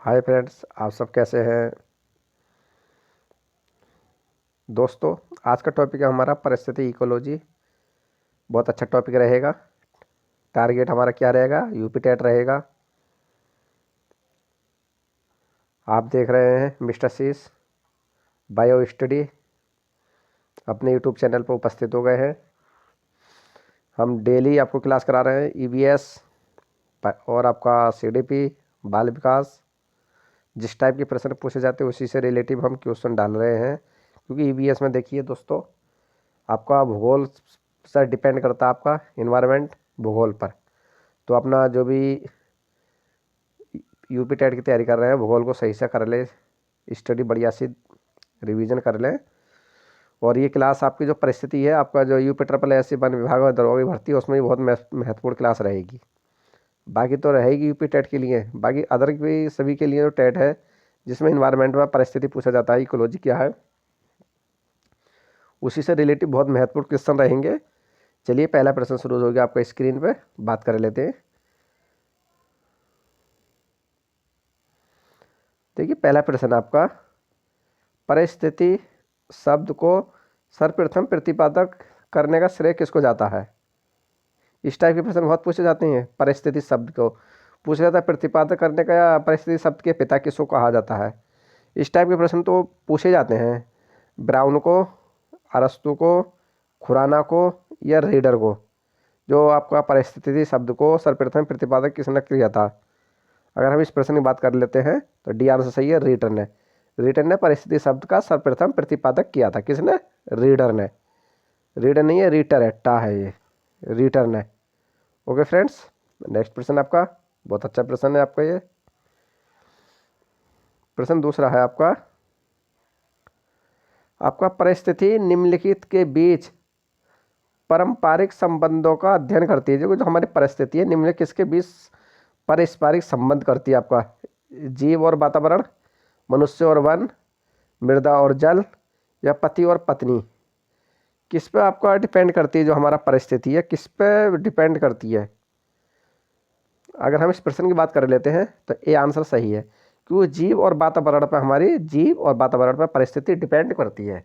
Hi friends, आप सब कैसे हैं। दोस्तों, आज का टॉपिक है हमारा परिस्थिति इकोलॉजी। बहुत अच्छा टॉपिक रहेगा। टारगेट हमारा क्या रहेगा? यूपी टेट रहेगा। आप देख रहे हैं मिस्टर सीस बायो स्टडी अपने यूट्यूब चैनल पर उपस्थित हो गए हैं। हम डेली आपको क्लास करा रहे हैं ईवीएस और आपका सीडीपी, बाल विकास। जिस टाइप के प्रश्न पूछे जाते हैं उसी से रिलेटिव हम क्वेश्चन डाल रहे हैं, क्योंकि ईवीएस में देखिए दोस्तों, आपका भूगोल सर डिपेंड करता है, आपका इन्वायरमेंट भूगोल पर। तो अपना जो भी यूपी टेट की तैयारी कर रहे हैं, भूगोल को सही से कर ले, स्टडी बढ़िया सी रिवीजन कर लें। और ये क्लास आपकी जो परिस्थिति है, आपका जो यूपी ट्रिपल एस वन विभाग में दरोगा की भर्ती है, उसमें भी बहुत महत्वपूर्ण क्लास रहेगी। बाकी तो रहेगी यूपी टेट के लिए, बाकी अदर भी सभी के लिए जो टेट है जिसमें इन्वायरमेंट में परिस्थिति पूछा जाता है, इकोलॉजी क्या है, उसी से रिलेटिव बहुत महत्वपूर्ण क्वेश्चन रहेंगे। चलिए पहला प्रश्न शुरू हो गया, आपका स्क्रीन पे बात कर लेते हैं। देखिए पहला प्रश्न आपका, परिस्थिति शब्द को सर्वप्रथम प्रतिपादक करने का श्रेय किसको जाता है? इस टाइप के प्रश्न बहुत पूछे जाते हैं। परिस्थिति शब्द को पूछा जाता है प्रतिपादक करने का, या परिस्थिति शब्द के पिता किसको कहा जाता है। इस टाइप के प्रश्न तो पूछे जाते हैं। ब्राउन को, अरस्तु को, खुराना को या रीडर को। जो आपका परिस्थिति शब्द को सर्वप्रथम प्रतिपादक किसने किया था? अगर हम इस प्रश्न की बात कर लेते हैं तो डी आंसर सही है, रीडर ने। रीडर ने परिस्थिति शब्द का सर्वप्रथम प्रतिपादक किया था। किसने? रीडर ने। रीडर नहीं है, रीटर है, टा है ये, रीटर ने। ओके फ्रेंड्स, नेक्स्ट प्रश्न आपका बहुत अच्छा प्रश्न है आपका ये। प्रश्न दूसरा है आपका, परिस्थिति निम्नलिखित के बीच पारंपरिक संबंधों का अध्ययन करती है। जो हमारी परिस्थिति है, निम्नलिखित किसके बीच पारस्परिक संबंध करती है? आपका जीव और वातावरण, मनुष्य और वन, मृदा और जल, या पति और पत्नी। किस पे आपका डिपेंड करती है? जो हमारा परिस्थिति है किस पे डिपेंड करती है? अगर हम इस प्रश्न की बात कर लेते हैं तो ए आंसर सही है, क्योंकि जीव और वातावरण पर, हमारी जीव और वातावरण पर परिस्थिति डिपेंड करती है।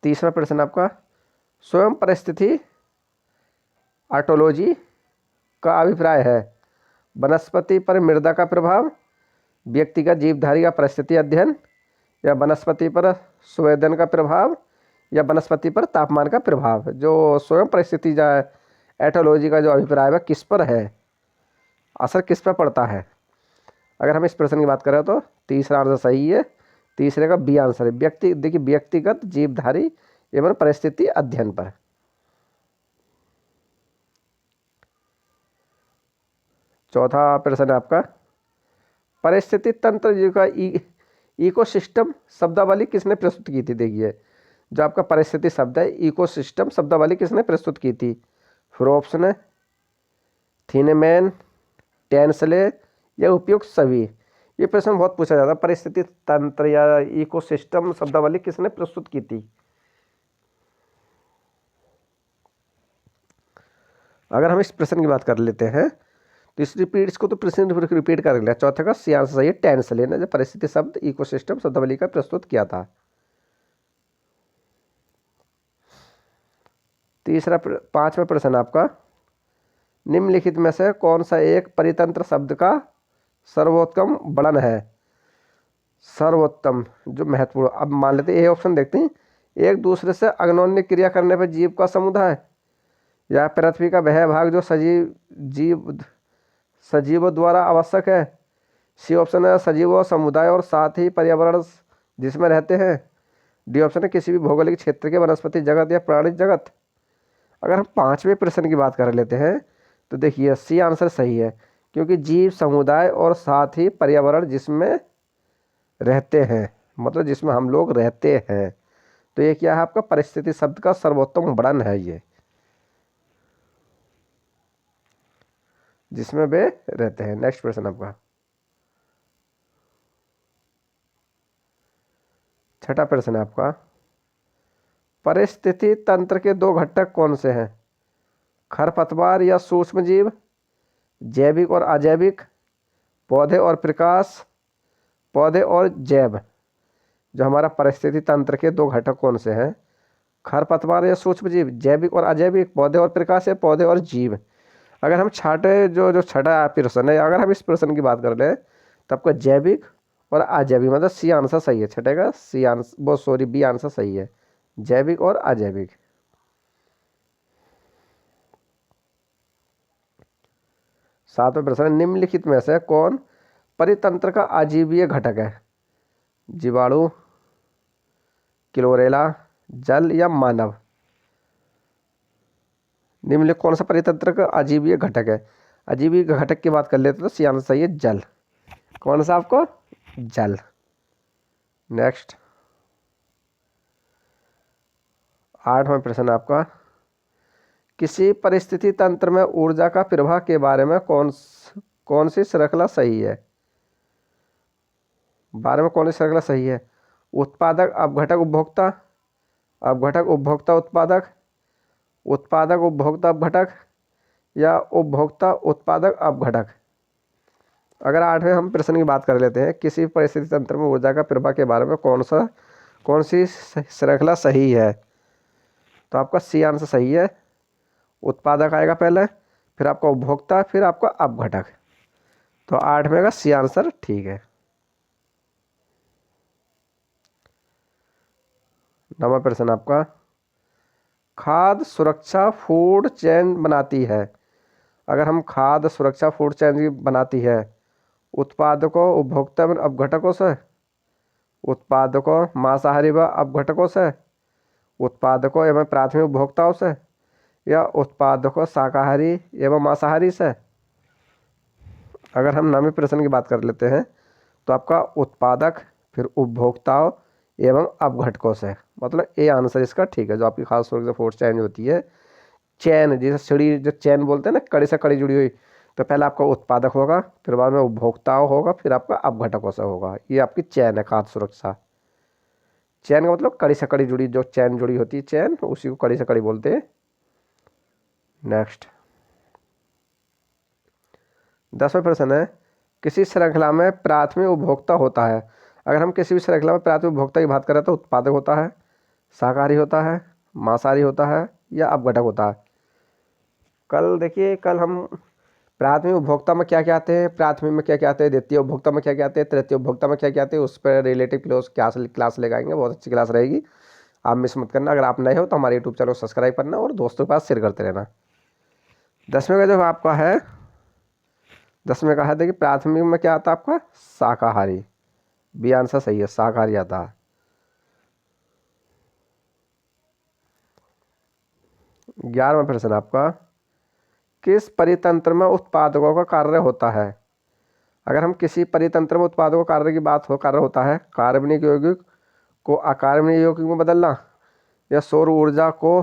तीसरा प्रश्न आपका, स्वयं परिस्थिति ऑटोलॉजी का अभिप्राय है वनस्पति पर मृदा का प्रभाव, व्यक्तिगत जीवधारी का परिस्थिति अध्ययन, या वनस्पति पर संवेदन का प्रभाव, या वनस्पति पर तापमान का प्रभाव। जो स्वयं परिस्थिति जो है एटोलॉजी का जो अभिप्राय है किस पर है, असर किस पर पड़ता है? अगर हम इस प्रश्न की बात करें तो तीसरा आंसर सही है, तीसरे का बी आंसर है, देखिए व्यक्तिगत जीवधारी एवं परिस्थिति अध्ययन पर। चौथा प्रश्न है आपका, परिस्थिति तंत्र जीव का इकोसिस्टम शब्दावली किसने प्रस्तुत की थी? देखिए जो आपका परिस्थिति शब्द है, इकोसिस्टम शब्दावली किसने प्रस्तुत की थी? फ्रोप्स ने, थीनेमैन, टेंसले, या उपयुक्त सभी। ये प्रश्न बहुत पूछा जाता है, परिस्थिति तंत्र या इकोसिस्टम शब्दावली किसने प्रस्तुत की थी? अगर हम इस प्रश्न की बात कर लेते हैं तो इसको तो प्रश्न रिपीट कर लिया। चौथे का सी आंसर सही है, टेंसले ने जो परिस्थिति शब्द इकोसिस्टम शब्दावली का प्रस्तुत किया था। पांचवा प्रश्न आपका, निम्नलिखित में से कौन सा एक परितंत्र शब्द का सर्वोत्तम वर्णन है? सर्वोत्तम जो महत्वपूर्ण, अब मान लेते हैं ये ऑप्शन देखते हैं, एक दूसरे से अग्नोन्य क्रिया करने पर जीव का समुदाय, या पृथ्वी का वह भाग जो सजीवों द्वारा आवश्यक है। सी ऑप्शन है सजीवों समुदाय और साथ ही पर्यावरण जिसमें रहते हैं। डी ऑप्शन है किसी भी भौगोलिक क्षेत्र के वनस्पति जगत या प्राणी जगत। अगर हम पांचवें प्रश्न की बात कर लेते हैं तो देखिए सी आंसर सही है, क्योंकि जीव समुदाय और साथ ही पर्यावरण जिसमें रहते हैं, मतलब जिसमें हम लोग रहते हैं। तो ये क्या है? आपका परिस्थिति शब्द का सर्वोत्तम वर्णन है ये, जिसमें वे रहते हैं। नेक्स्ट प्रश्न आपका छठा प्रश्न है आपका, परिस्थिति तंत्र के दो घटक कौन से हैं? खरपतवार या सूक्ष्मजीव, जैविक और अजैविक, पौधे और प्रकाश, पौधे और जैव। जो हमारा परिस्थिति तंत्र के दो घटक कौन से हैं? खरपतवार या सूक्ष्मजीव, जैविक और अजैविक, पौधे और प्रकाश या पौधे और जीव। अगर हम छठे जो छठा प्रश्न है, अगर हम इस प्रश्न की बात कर ले तो आपका जैविक और अजैविक मतलब सी आंसर सही है। छठे का सी आंसर, वो सॉरी बी आंसर सही है, जैविक और अजैविक। सातवां प्रश्न, निम्नलिखित में से कौन परितंत्र का अजीवीय घटक है? जीवाणु, क्लोरेला, जल या मानव। निम्नलिखित कौन सा परितंत्र का अजीवीय घटक है? अजीवीय घटक की बात कर लेते तो सी आंसर सही है, जल। कौन सा आपको? जल। नेक्स्ट, आठवां प्रश्न आपका, किसी परिस्थिति तंत्र में ऊर्जा का प्रवाह के बारे में कौन सी श्रृंखला सही है? बारे में कौन सी श्रृंखला सही है? उत्पादक, अपघटक, उपभोक्ता, अपघटक, उपभोक्ता, उत्पादक, उत्पादक, उपभोक्ता, अपघटक या उपभोक्ता, उत्पादक, अपघटक। अगर आठवें हम प्रश्न की बात कर लेते हैं, किसी परिस्थिति तंत्र में ऊर्जा का प्रवाह के बारे में कौन सी श्रृंखला सही है? तो आपका सी आंसर सही है, उत्पादक आएगा पहले, फिर आपका उपभोक्ता, फिर आपका अपघटक। तो आठवें का सी आंसर ठीक है। नवा प्रश्न आपका, खाद्य सुरक्षा फूड चेन बनाती है। अगर हम खाद्य सुरक्षा फूड चेन बनाती है उत्पादकों, उपभोक्ता एवं अपघटकों से, उत्पादकों, मांसाहारी व अपघटकों से, उत्पादकों एवं प्राथमिक उपभोक्ताओं से या उत्पादकों शाकाहारी एवं मांसाहारी से। अगर हम नवे प्रश्न की बात कर लेते हैं तो आपका उत्पादक, फिर उपभोक्ताओं एवं अपघटकों से, मतलब ए आंसर इसका ठीक है। जो आपकी खास तौर से फोर्स चेंज होती है, चैन जैसे सीढ़ी, जो चैन बोलते हैं ना, कड़ी से कड़ी जुड़ी हुई, तो पहले आपका उत्पादक होगा, फिर बाद में उपभोक्ताओं होगा, फिर आपका अपघटकों से होगा। ये आपकी चैन है खाद्य सुरक्षा। चैन का मतलब कड़ी से कड़ी जुड़ी, जो चैन जुड़ी होती है चैन, उसी को कड़ी से कड़ी बोलते हैं। नेक्स्ट, 10वां प्रश्न है, किसी श्रृंखला में प्राथमिक उपभोक्ता होता है। अगर हम किसी भी श्रृंखला में प्राथमिक उपभोक्ता की बात करें तो उत्पादक होता है, शाकाहारी होता है, मांसाहारी होता है या अपघटक होता है। कल देखिए, कल हम प्राथमिक उपभोक्ता में क्या क्या आते हैं, प्राथमिक में क्या क्या आते हैं, द्वितीय उपभोक्ता में क्या क्या आते हैं, तृतीय उपभोक्ता में क्या क्या आते हैं, उस पर रिलेटिव क्लास लेकर बहुत अच्छी क्लास रहेगी, आप मिस मत करना। अगर आप नए हो तो हमारे यूट्यूब चैनल को सब्सक्राइब करना और दोस्तों के पास शेयर करते रहना। 10वें का जो आपका है, 10वें का है, देखिए प्राथमिक में क्या आता है आपका? शाकाहारी। बी आंसर सही है, शाकाहारी आता है। 11वां प्रश्न आपका, किस परितंत्र में उत्पादकों का कार्य होता है? अगर हम किसी परितंत्र में उत्पादकों कार्य की बात हो, कार्य होता है कार्बनिक यौगिक को अकार्बनिक यौगिक में बदलना, या सौर ऊर्जा को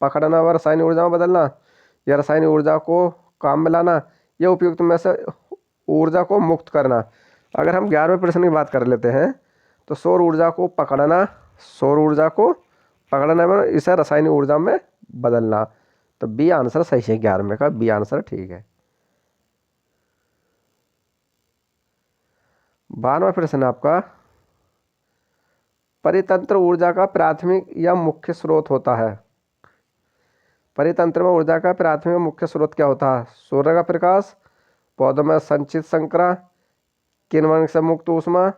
पकड़ना व रासायनिक ऊर्जा में बदलना, या रासायनिक ऊर्जा को काम में लाना, या उपयुक्त में से ऊर्जा को मुक्त करना। अगर हम 11वें प्रश्न की बात कर लेते हैं तो सौर ऊर्जा को पकड़ना, सौर ऊर्जा को पकड़ना में इसे रासायनिक ऊर्जा में बदलना। तो बी आंसर सही है, 11वें का बी आंसर ठीक है। 12वां प्रश्न आपका, परितंत्र ऊर्जा का प्राथमिक या मुख्य स्रोत होता है। परितंत्र में ऊर्जा का प्राथमिक मुख्य स्रोत क्या होता है? सूर्य का प्रकाश, पौधों में संचित संकरा, किण्वन से मुक्त ऊष्मा,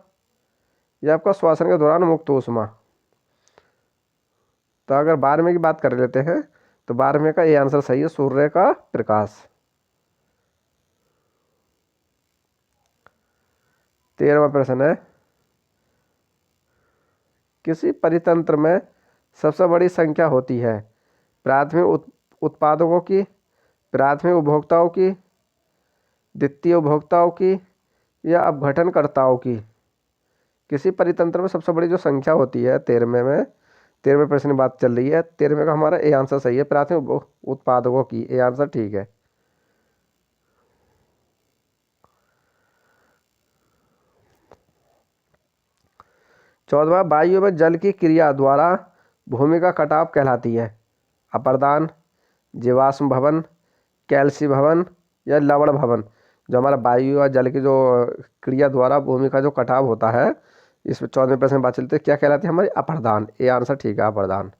या आपका श्वसन के दौरान मुक्त ऊष्मा। तो अगर 12वें की बात कर लेते हैं तो 12वें का ये आंसर सही है, सूर्य का प्रकाश। 13वां प्रश्न है, किसी परितंत्र में सबसे बड़ी संख्या होती है? प्राथमिक उत्पादकों की, प्राथमिक उपभोक्ताओं की, द्वितीय उपभोक्ताओं की, या अपघटनकर्ताओं की। किसी परितंत्र में सबसे बड़ी जो संख्या होती है 13वें प्रश्न की बात चल रही है, 13वें का हमारा ए आंसर सही है, प्राथमिक उत्पादकों की, ए आंसर ठीक है। 14वां, वायु में जल की क्रिया द्वारा भूमि का कटाव कहलाती है। अपर्दान, जीवाश्म भवन, कैल्सी भवन या लवण भवन। जो हमारा वायु और जल की जो क्रिया द्वारा भूमि का जो कटाव होता है, इसमें 14वें प्रश्न में बात चलती है, क्या कहलाती है हमारी? अपर्दान। ये आंसर ठीक है, अपर्दान।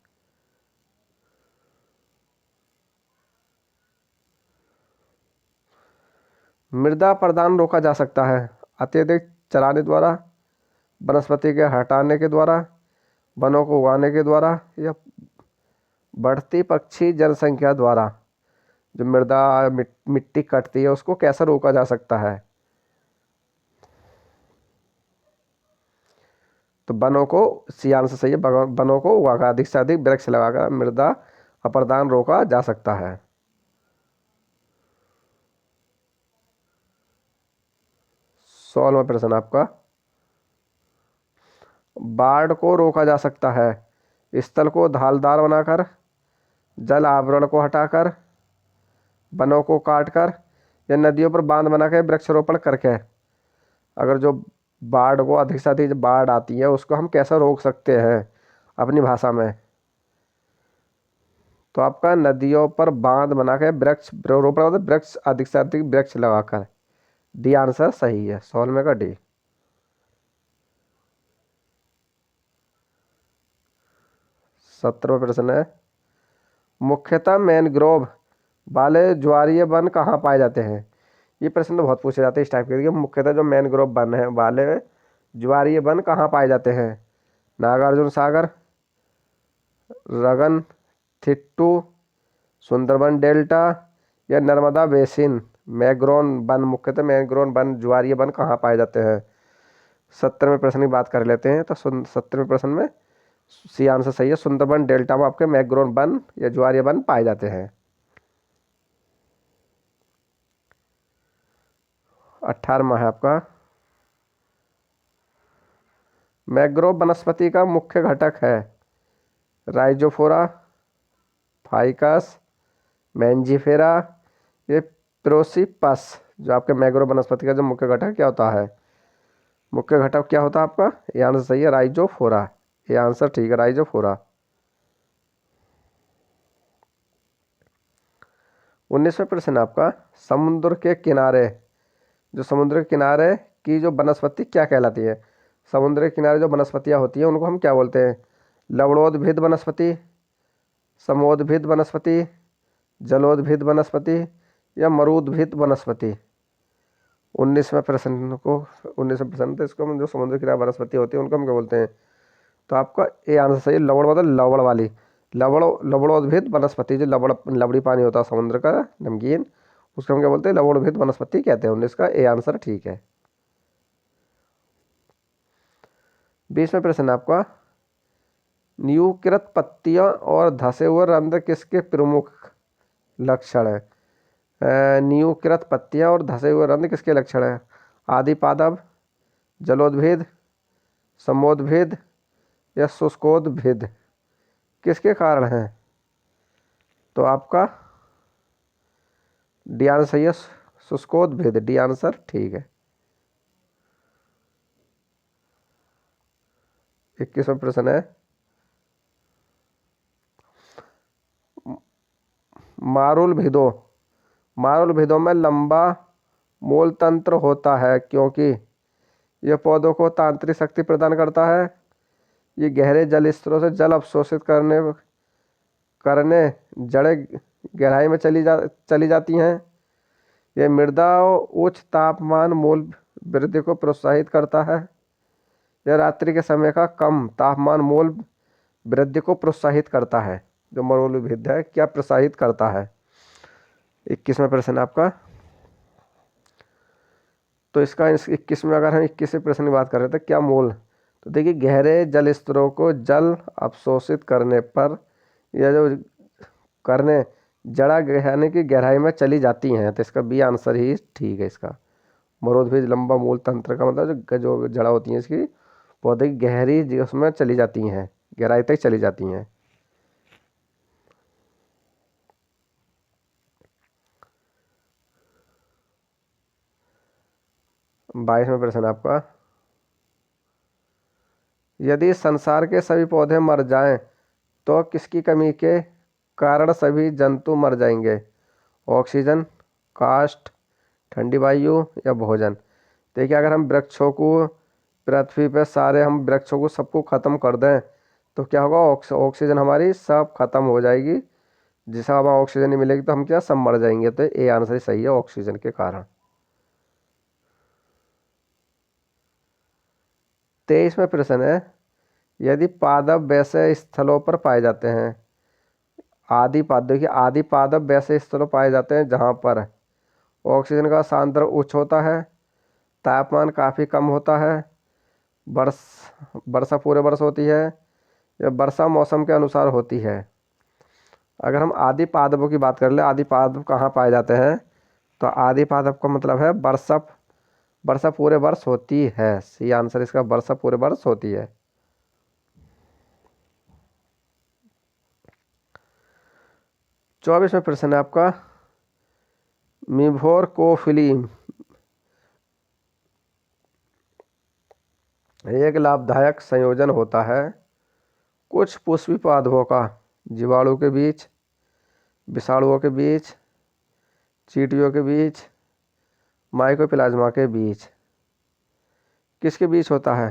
मृदा अपरदन रोका जा सकता है अत्यधिक चराने द्वारा, वनस्पति के हटाने के द्वारा, वनों को उगाने के द्वारा या बढ़ती पक्षी जनसंख्या द्वारा। जो मृदा मिट्टी कटती है उसको कैसे रोका जा सकता है? तो वनों को, सी आंसर सही है, वनों को उगाकर अधिक से अधिक वृक्ष लगाकर मृदा अपरदन रोका जा सकता है। 16वां प्रश्न आपका, बाढ़ को रोका जा सकता है स्थल को ढालदार बनाकर, जल आवरण को हटाकर, वनों को काटकर या नदियों पर बांध बनाकर वृक्षारोपण करके। अगर जो बाढ़ को, अधिक से अधिक बाढ़ आती है उसको हम कैसे रोक सकते हैं अपनी भाषा में? तो आपका नदियों पर बांध बना के वृक्ष रोपण होता है, वृक्ष अधिक से अधिक वृक्ष लगाकर। डी आंसर सही है, 16 का डी। 17वां प्रश्न है, मुख्यतः मैनग्रोव वाले ज्वारीय वन कहाँ पाए जाते हैं? ये प्रश्न तो बहुत पूछे जाते हैं इस टाइप के। मुख्यतः जो मैनग्रोव वन है वाले ज्वारीय वन कहाँ पाए जाते हैं? नागार्जुन सागर, रगन थिट्टू, सुंदरबन डेल्टा या नर्मदा बेसिन। मैग्रोन वन, मुख्यतः मैग्रोन वन ज्वारीय वन कहाँ पाए जाते हैं? 17वें प्रश्न की बात कर लेते हैं। तो 17वें प्रश्न में सी आंसर सही है, सुंदरबन डेल्टा में आपके मैग्रोन वन या ज्वारीय वन पाए जाते हैं। 18वां है आपका, मैग्रोव वनस्पति का मुख्य घटक है राइजोफोरा, फाइकस, मैंजीफेरा, ये प्रोसिपस। जो आपके मैग्रोव वनस्पति का जो मुख्य घटक क्या होता है? मुख्य घटक क्या होता है आपका? ये आंसर सही है, राइजोफोरा। ये आंसर ठीक है, राइजोफोरा। 19वां प्रश्न आपका, समुद्र के किनारे, जो समुद्र के किनारे की जो वनस्पति क्या कहलाती है? समुद्र के किनारे जो वनस्पतियाँ होती हैं उनको हम क्या बोलते हैं? लवणोद्भिद वनस्पति, समोद्भिद वनस्पति, जलोद्भिद वनस्पति या मरुद्भिद वनस्पति। 19वें प्रश्न, तो इसको हम जो समुद्र किनारे वनस्पति होती है उनको हम क्या बोलते हैं? तो आपका ए आंसर सही है, लवण मतलब लवण वाली, लवणोद्भिद वनस्पति। जो लवड़ी पानी होता है समुद्र का नमकीन, उसको हम क्या बोलते हैं? लवणोद्भिद वनस्पति कहते हैं। 19 का ए आंसर ठीक है। 20वां प्रश्न आपका, न्यूकृत पत्तियां और धसे हुए रंध्र किसके प्रमुख लक्षण है? न्यूकृत पत्तियां और धसे हुए रंध्र किसके लक्षण है? आदि पादप, जलोद्भिद, समोद्भिद या शुष्कोद्भिद, किसके कारण है? तो आपका डी आंसर सही है, शुष्कोद्भिद। डी आंसर ठीक है। 21वां प्रश्न है, मारूल भिदों में लंबा मूल तंत्र होता है क्योंकि यह पौधों को तांत्रिक शक्ति प्रदान करता है, ये गहरे जल स्तरों से जल अवशोषित करने करने जड़ें गहराई में चली जाती हैं, यह मृदा उच्च तापमान मूल वृद्धि को प्रोत्साहित करता है, यह रात्रि के समय का कम तापमान मूल वृद्धि को प्रोत्साहित करता है। जो मरूल भिद है क्या प्रोत्साहित करता है? 21वां प्रश्न आपका, तो इसका 21 में अगर हम 21वें प्रश्न की बात कर रहे थे, क्या मूल? तो देखिए, गहरे जल स्तरों को जल अवशोषित करने पर यह जो करने जड़ा गहराने की गहराई में चली जाती हैं, तो इसका बी आंसर ही ठीक है इसका। मरोदभिज लंबा मूल तंत्र का मतलब जो जड़ा होती हैं इसकी पौधे की गहरी उसमें चली जाती हैं, गहराई तक चली जाती हैं। बाईसवें प्रश्न आपका, यदि संसार के सभी पौधे मर जाएं तो किसकी कमी के कारण सभी जंतु मर जाएंगे? ऑक्सीजन, काष्ठ, ठंडी वायु या भोजन? देखिए, अगर हम वृक्षों को पृथ्वी पे सारे हम वृक्षों को सबको ख़त्म कर दें तो क्या होगा? ऑक्सीजन हमारी सब खत्म हो जाएगी। जिसे हमें ऑक्सीजन नहीं मिलेगी तो हम क्या सब मर जाएंगे। तो ये आंसर सही है, ऑक्सीजन के कारण। 23वां प्रश्न है, यदि पादप वैसे स्थलों पर पाए जाते हैं, देखिए आदि पादप वैसे स्थलों पाए जाते हैं जहाँ पर ऑक्सीजन का सांद्र उच्च होता है, तापमान काफ़ी कम होता है, वर्ष वर्षा पूरे वर्ष होती है, या वर्षा मौसम के अनुसार होती है। अगर हम आदि पादपों की बात कर ले, आदि पादप कहाँ पाए जाते हैं, तो आदि पादप का मतलब है वर्षा वर्षा पूरे वर्ष होती है। सी आंसर इसका, वर्षा पूरे वर्ष होती है। 24वां प्रश्न है आपका, मिभोरकोफिली एक लाभदायक संयोजन होता है कुछ पुष्पी पादपों का जीवाणु के बीच, विषाणुओं के बीच, चींटियों के बीच, माइकोप्लाज्मा के बीच। किसके बीच होता है?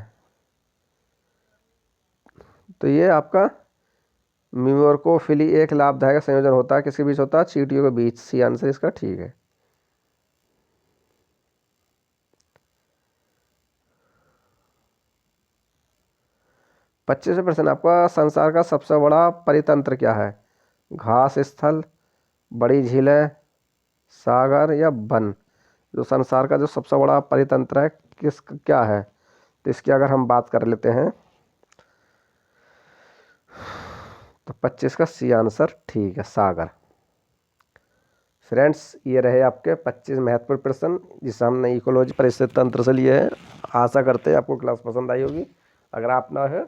तो ये आपका मिभोरकोफिली एक लाभदायक संयोजन होता है, किसके बीच होता है? चींटियों के बीच। सी आंसर इसका ठीक है। 25वां प्रश्न आपका, संसार का सबसे बड़ा परितंत्र क्या है? घास स्थल, बड़ी झीलें, सागर या वन? जो संसार का जो सबसे बड़ा परितंत्र है क्या है? तो इसकी अगर हम बात कर लेते हैं तो 25 का सी आंसर ठीक है, सागर। फ्रेंड्स, ये रहे आपके 25 महत्वपूर्ण प्रश्न जिसे हमने इकोलॉजी परिस्थिति तंत्र से लिए हैं। आशा करते हैं आपको क्लास पसंद आई होगी। अगर आप ना है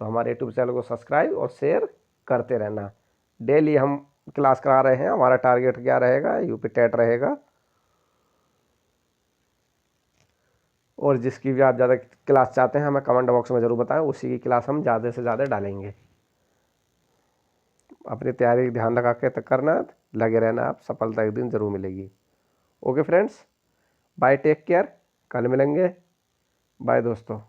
तो हमारे यूट्यूब चैनल को सब्सक्राइब और शेयर करते रहना। डेली हम क्लास करा रहे हैं। हमारा टारगेट क्या रहेगा? यूपी टेट रहेगा। और जिसकी भी आप ज़्यादा क्लास चाहते हैं हमें कमेंट बॉक्स में ज़रूर बताएं, उसी की क्लास हम ज़्यादा से ज़्यादा डालेंगे। अपनी तैयारी ध्यान लगा के तक करना, लगे रहना, आप सफलता एक दिन ज़रूर मिलेगी। Okay friends, bye, take care, कल मिलेंगे। बाय दोस्तों।